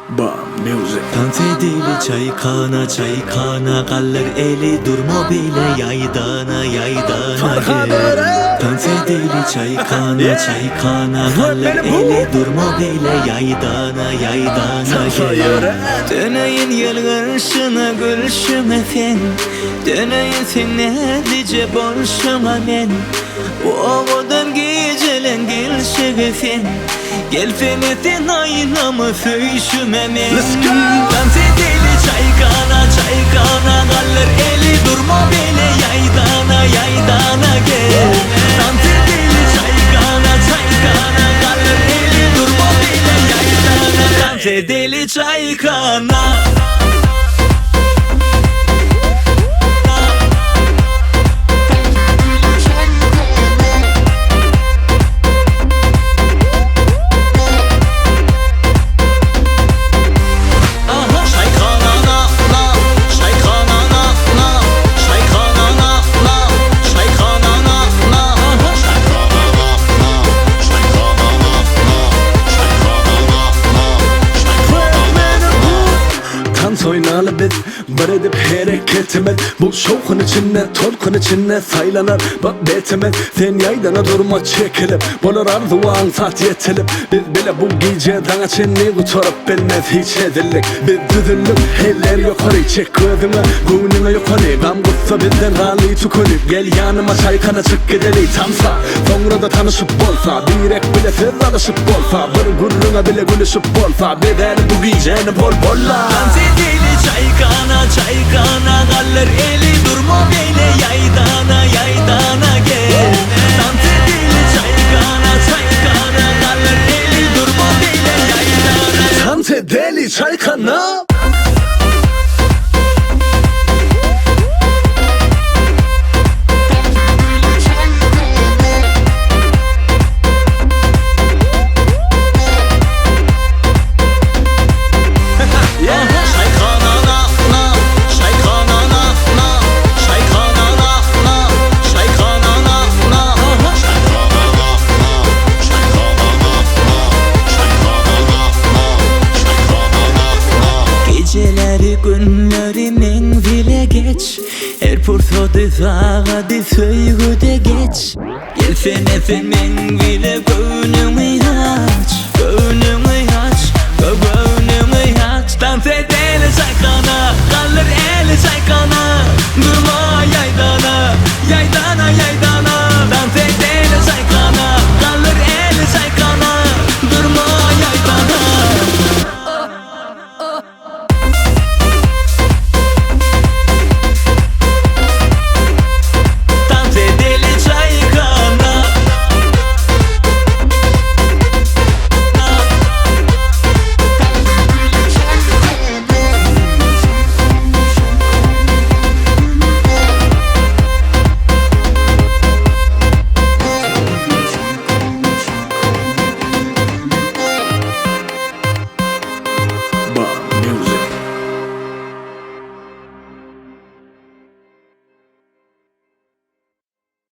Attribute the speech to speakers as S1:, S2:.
S1: Bam music.
S2: Dans edili çaykana çaykana kalır eli durma bile yaydana yaydana gel. Dans edili çaykana çaykana kalır eli durma bile yaydana yaydana gel. Döneyin yel karşına gülüşüme fen, döneyin senedice boşuma men. Bu ovadan gecelen gelşe fen, gel fenetin aynamı föüşüme men. Dans edili çaykana çaykana kalır eli durma bile yaydana yaydana gel. Dans edili çaykana çaykana kalır eli durma bile yaydana. Dans edili çaykana.
S1: Oynalı biz var edip hareket emet. Bu şovkun içinde tolkun içinde saylanır bak betemet. Sen yaydana durma çekilip bolar arzuan saat yetilip. Biz bile bu gece dana çenni kuturup bilmez hiç edillik. Biz düzüllük eller yukarı çek gözüme gönlüne yukarı. Gam kutsa bizden rally tukulip gel yanıma çaykana çık gidelim tam sağ. Sonra da tanışıp bolsa birek bile söz alışıp bolsa bir gurruna bile gülüşüp bolsa bedel bu geceni bol bolla.
S2: Çaykana çaykana kalır eli durma bile yaydana yaydana gel. Dans edili çaykana çaykana kalır eli durma bile yaydana.
S1: Dans edili çaykana.
S2: Geceleri günleri menzile geç, her fırsatı sağa di söyle